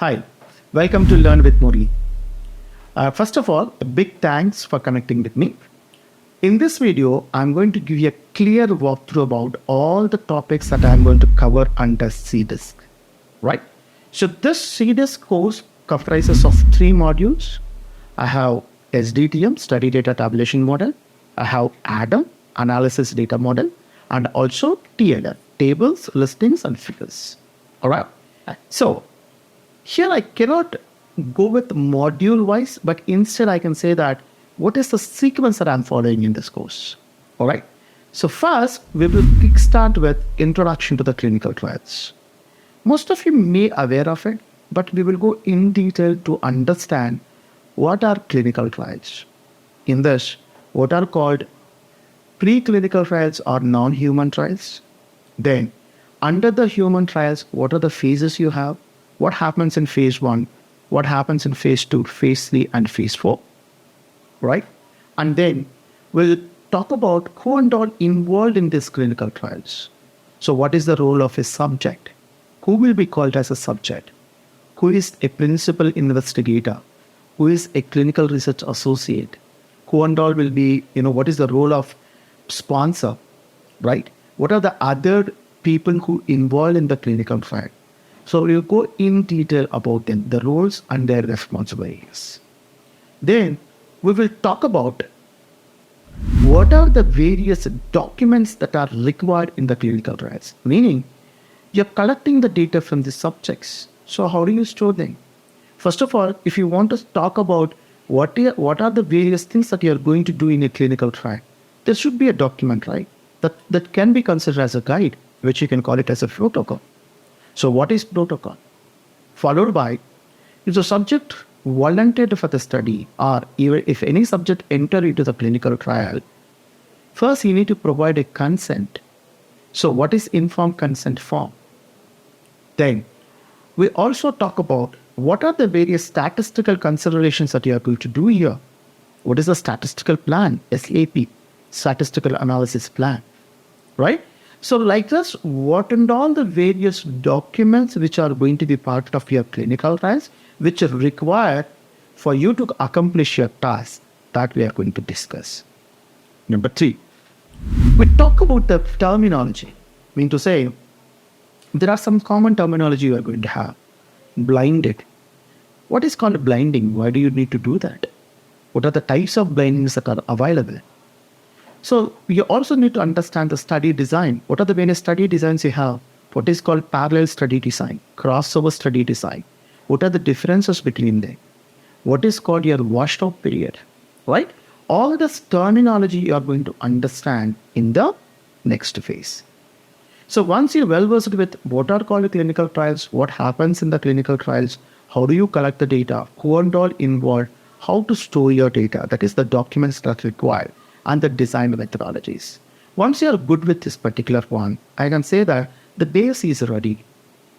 Hi, welcome to Learn with Muri. First of all, a big thanks for connecting with me. In this video, I'm going to give you a clear walkthrough about all the topics that I'm going to cover under CDISC, right? So this CDISC course comprises of three modules. I have SDTM, Study Data Tabulation Model. I have ADAM, Analysis Data Model, and also TLF, Tables, Listings, and Figures. All right. So here I cannot go with module wise, but instead I can say that what is the sequence that I'm following in this course. All right. So first we will kickstart with introduction to the clinical trials. Most of you may aware of it, but we will go in detail to understand what are clinical trials. In this, what are called preclinical trials or non-human trials. Then, under the human trials, what are the phases you have? What happens in phase 1? What happens in phase 2, phase 3, and phase 4? Right? And then we'll talk about who and all involved in these clinical trials. So, what is the role of a subject? Who will be called as a subject? Who is a principal investigator? Who is a clinical research associate? Who and all will be, what is the role of sponsor, right? What are the other people who involved in the clinical trial? So we'll go in detail about them, the roles and their responsibilities. Then we will talk about what are the various documents that are required in the clinical trials, meaning you're collecting the data from the subjects. So how do you store them? First of all, if you want to talk about what are the various things that you're going to do in a clinical trial, there should be a document, right? That can be considered as a guide, which you can call it as a protocol. So what is protocol? Followed by, if the subject volunteered for the study, or even if any subject enter into the clinical trial, first you need to provide a consent. So what is informed consent form? Then we also talk about what are the various statistical considerations that you are going to do here. What is the statistical plan, SAP, statistical analysis plan, right? So like this, what and all the various documents which are going to be part of your clinical trials, which are required for you to accomplish your task, that we are going to discuss. Number 3, we talk about the terminology. I mean to say, there are some common terminology you are going to have. Blinded. What is called blinding? Why do you need to do that? What are the types of blindings that are available? So you also need to understand the study design. What are the various study designs you have? What is called parallel study design, crossover study design? What are the differences between them? What is called your washed out period, right? All this terminology you are going to understand in the next phase. So once you're well versed with what are called clinical trials, what happens in the clinical trials, how do you collect the data, who and all involved, how to store your data, that is the documents that are required, and the design methodologies. Once you're good with this particular one, I can say that the base is ready,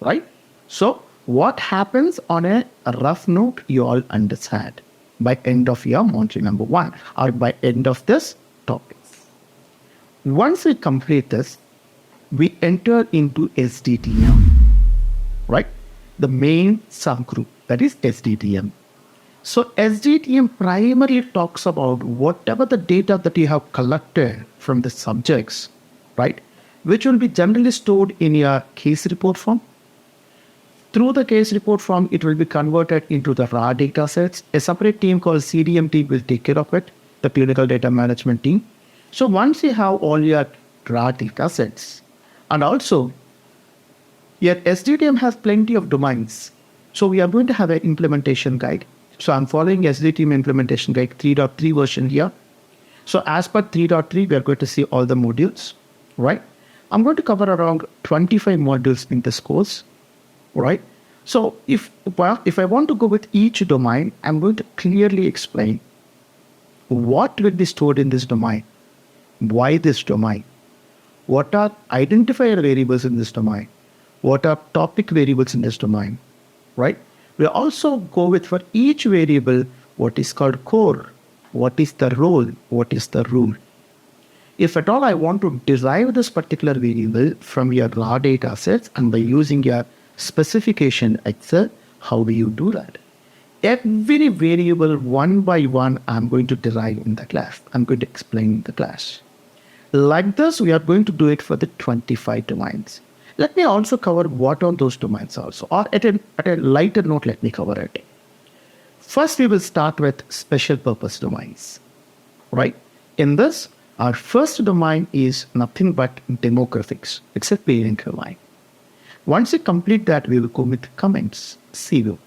right? So what happens on a rough note, you all understand by end of your module number 1 or by end of this topic. Once we complete this, we enter into SDTM, right? The main subgroup, that is SDTM. So SDTM primarily talks about whatever the data that you have collected from the subjects, right? Which will be generally stored in your case report form. Through the case report form, it will be converted into the raw data sets. A separate team called CDM team will take care of it, the clinical data management team. So once you have all your raw data sets, and also your SDTM has plenty of domains. So we are going to have an implementation guide. So I'm following SDTM implementation guide 3.3 version here. So as per 3.3, we are going to see all the modules, right? I'm going to cover around 25 modules in this course, right? So if I want to go with each domain, I'm going to clearly explain what will be stored in this domain, why this domain, what are identifier variables in this domain, what are topic variables in this domain, right? We also go with for each variable what is called core, what is the role, what is the rule. If at all I want to derive this particular variable from your raw data sets and by using your specification Excel, How do you do that? Every variable one by one, I'm going to derive in the class. I'm going to explain in the class. Like this, we are going to do it for the 25 domains. Let me also cover what are those domains also. Or at a lighter note, let me cover it. First, we will start with special purpose domains, right? In this, our first domain is nothing but demographics. It's a parent domain. Once you complete that, we will go with comments, CV.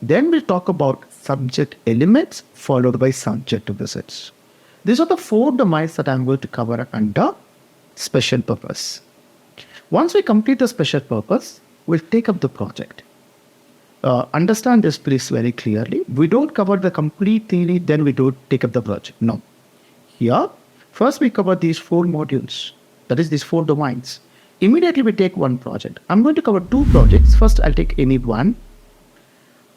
Then we'll talk about subject elements followed by subject visits. These are the 4 domains that I'm going to cover under special purpose. Once we complete the special purpose, we'll take up the project. Understand this please very clearly. We don't cover the complete theory, then we don't take up the project. No. Here, first we cover these 4 modules. That is these 4 domains. Immediately we take one project. I'm going to cover 2 projects. First, I'll take any one.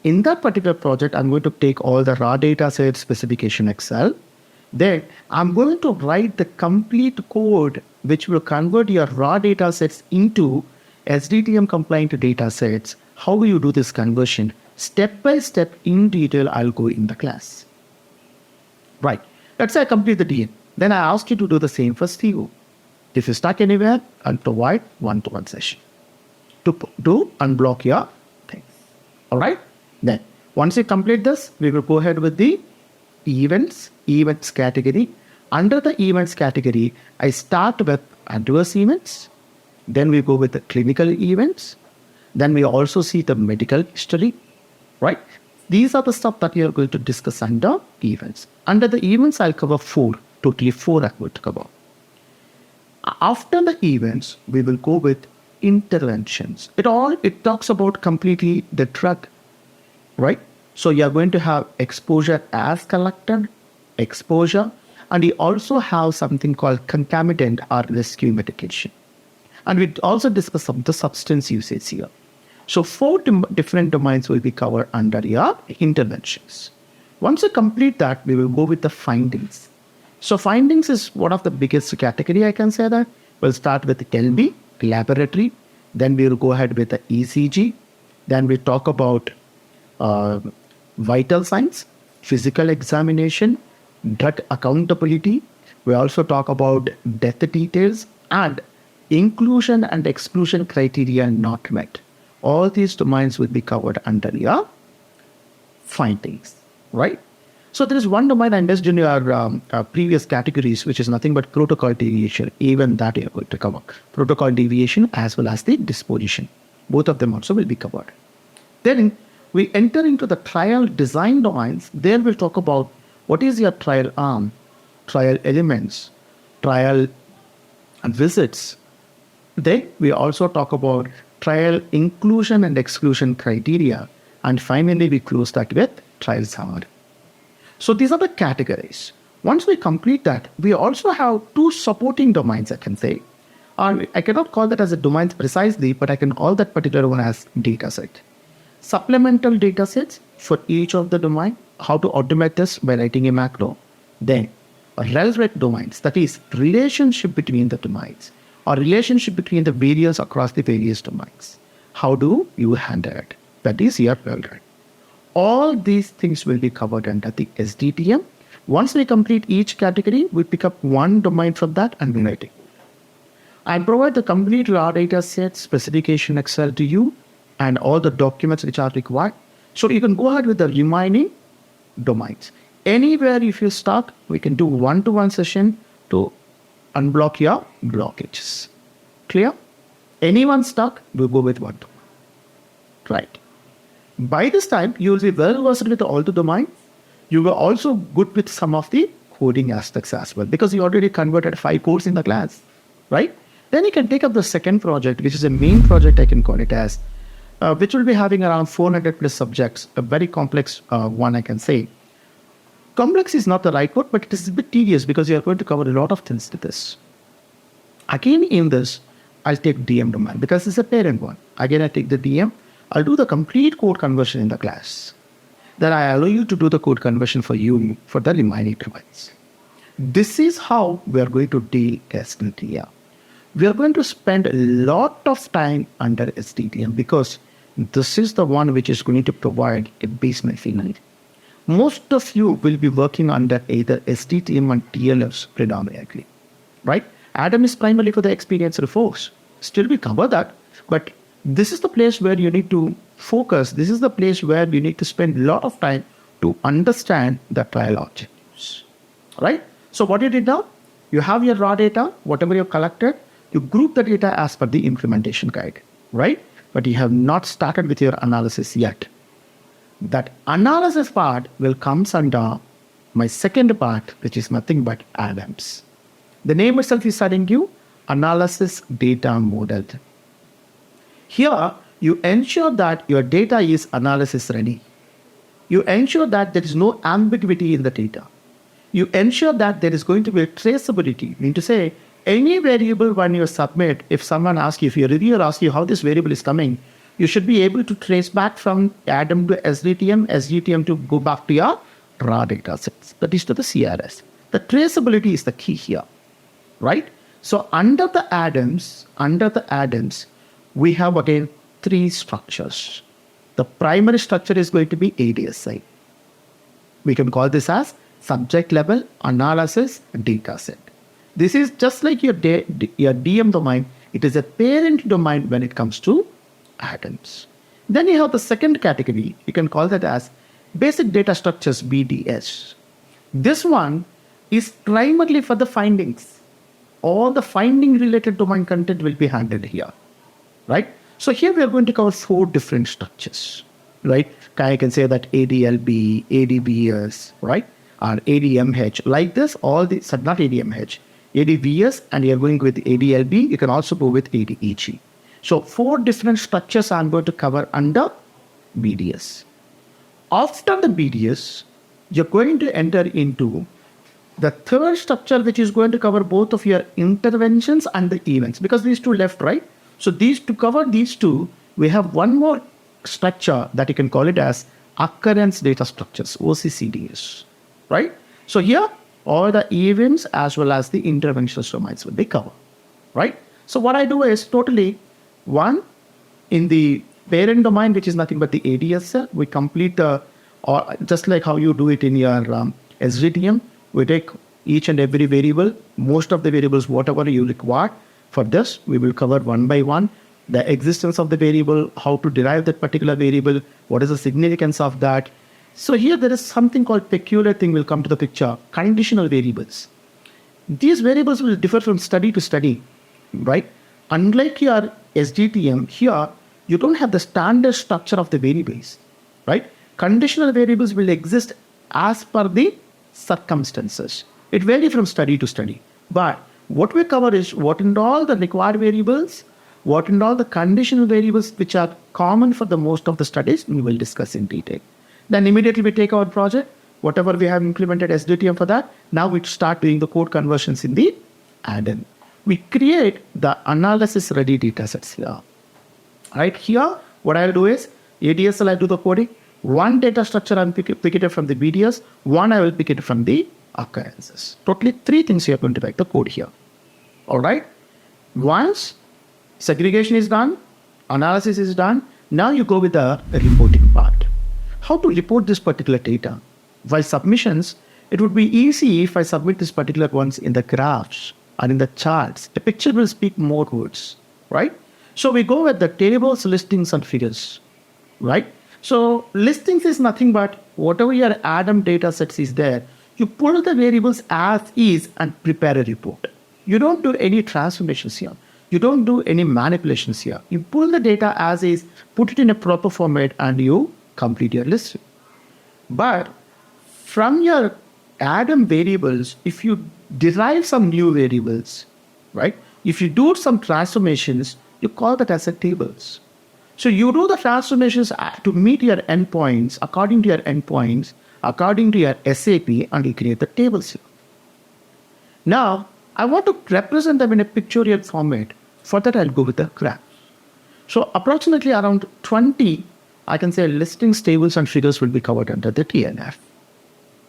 In that particular project, I'm going to take all the raw data sets, specification Excel. Then I'm going to write the complete code which will convert your raw data sets into SDTM compliant data sets. How will you do this conversion? Step by step in detail, I'll go in the class. Right. Let's say I complete the DM. Then I ask you to do the same for CO. If you're stuck anywhere, I'll provide one-to-one session to unblock your things. All right. Then once you complete this, we will go ahead with the events category. Under the events category, I start with adverse events. Then we go with the clinical events. Then we also see the medical history, right? These are the stuff that we are going to discuss under events. Under the events, I'll cover 4, totally 4 I'm going to cover. After the events, we will go with interventions. It talks about completely the drug, right? So you are going to have exposure as collected, exposure, and we also have something called concomitant or rescue medication. And we also discuss some of the substance usage here. So 4 different domains will be covered under your interventions. Once you complete that, we will go with the findings. So findings is one of the biggest category, I can say that. We'll start with LB, laboratory. Then we'll go ahead with the ECG. Then we talk about vital signs, physical examination, drug accountability. We also talk about death details and inclusion and exclusion criteria not met. All these domains will be covered under your findings, right? So there is one domain I missed in your previous categories, which is nothing but protocol deviation. Even that you are going to cover. Protocol deviation as well as the disposition. Both of them also will be covered. Then we enter into the trial design domains. There we'll talk about what is your trial arm, trial elements, trial visits. Then we also talk about trial inclusion and exclusion criteria. And finally, we close that with trial summary. So these are the categories. Once we complete that, we also have 2 supporting domains, I can say. I cannot call that as a domain precisely, but I can call that particular one as dataset. Supplemental datasets for each of the domain. How to automate this by writing a macro. Then relevant domains, that is relationship between the domains or relationship between the variables across the various domains. How do you handle it? That is your program. All these things will be covered under the SDTM. Once we complete each category, we pick up one domain from that and we write it. I provide the complete raw data set, specification Excel to you, and all the documents which are required. So you can go ahead with the remaining domains. Anywhere if you're stuck, we can do one-to-one session to unblock your blockages. Clear? Anyone stuck, we'll go with one. Right. By this time, you will be well versed with all the domains. You were also good with some of the coding aspects as well, because you already converted 5 codes in the class, right? Then you can take up the second project, which is a main project, I can call it as, which will be having around 400 plus subjects, a very complex one, I can say. Complex is not the right word, but it is a bit tedious because you are going to cover a lot of things with this. Again, in this, I'll take DM domain because it's a parent one. Again, I take the DM. I'll do the complete code conversion in the class. Then I allow you to do the code conversion for you for the remaining domains. This is how we are going to deal SDTM. We are going to spend a lot of time under SDTM because This is the one which is going to provide a basement feeling. Most of you will be working under either SDTM and TLFs predominantly, right? Adam is primarily for the experienced folks. Still, we cover that, but this is the place where you need to focus. This is the place where you need to spend a lot of time to understand the trial objectives, right? So what you did now, you have your raw data, whatever you collected, you group the data as per the implementation guide, right? But you have not started with your analysis yet. That analysis part will come under my second part, which is nothing but Adams. The name itself is telling you analysis data model. Here, you ensure that your data is analysis ready. You ensure that there is no ambiguity in the data. You ensure that there is going to be a traceability. I mean to say, any variable when you submit, if someone asks you, if your reviewer asks you how this variable is coming, you should be able to trace back from Adam to SDTM to go back to your raw data sets, that is to the CRS. The traceability is the key here, right? So under the Adams, we have again three structures. The primary structure is going to be ADSI. We can call this as subject level analysis data set. This is just like your DM domain. It is a parent domain when it comes to Adams. Then you have the second category. You can call that as basic data structures, BDS. This one is primarily for the findings. All the finding related domain content will be handled here, right? So here we are going to cover four different structures, right? I can say that ADLB, ADBS, right? Or ADMH, like this, all these, not ADMH, ADBS, and you're going with ADLB, you can also go with ADEG. So four different structures I'm going to cover under BDS. After the BDS, you're going to enter into the third structure, which is going to cover both of your interventions and the events, because these two left, right? So to cover these two, we have one more structure that you can call it as occurrence data structures, OCCDS, right? So here, all the events as well as the intervention domains will be covered, right? So what I do is totally one in the parent domain, which is nothing but the ADS, we complete or just like how you do it in your SDTM, we take each and every variable, most of the variables, whatever you require. For this, we will cover one by one the existence of the variable, how to derive that particular variable, what is the significance of that. So here there is something called peculiar thing will come to the picture, conditional variables. These variables will differ from study to study, right? Unlike your SDTM, here you don't have the standard structure of the variables, right? Conditional variables will exist as per the circumstances. It varies from study to study. But what we cover is what in all the required variables, what in all the conditional variables which are common for the most of the studies, we will discuss in detail. Then immediately we take our project, whatever we have implemented SDTM for that, now we start doing the code conversions in the add-in. We create the analysis ready data sets here. Right here, what I'll do is ADSL, I do the coding. One data structure I'll pick it from the BDS, one I will pick it from the occurrences. Totally three things you are going to write the code here. All right. Once segregation is done, analysis is done, now you go with the reporting part. How to report this particular data? While submissions, it would be easy if I submit this particular ones in the graphs or in the charts. The picture will speak more words, right? So we go with the tables, listings, and figures, right? So listings is nothing but whatever your Adam data sets is there, you pull the variables as is and prepare a report. You don't do any transformations here. You don't do any manipulations here. You pull the data as is, put it in a proper format, and you complete your list. But from your Adam variables, if you derive some new variables, right? If you do some transformations, you call that as a tables. So you do the transformations to meet your endpoints, according to your endpoints, according to your SAP, and you create the tables here. Now, I want to represent them in a pictorial format. For that, I'll go with the graph. So approximately around 20, I can say listings, tables, and figures will be covered under the TNF,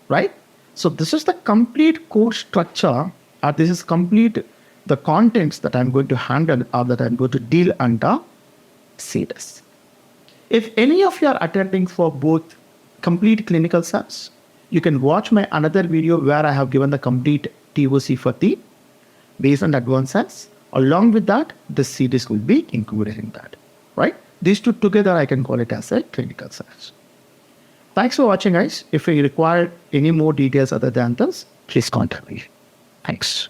right? So this is the complete code structure, or this is complete the contents that I'm going to handle or that I'm going to deal under CDISC. If any of you are attending for both complete clinical SAS, you can watch my another video where I have given the complete TOC for the based on advanced SAS. Along with that, the CDISC will be included in that, right? These two together, I can call it as a clinical SAS. Thanks for watching, guys. If you require any more details other than this, please contact me. Thanks.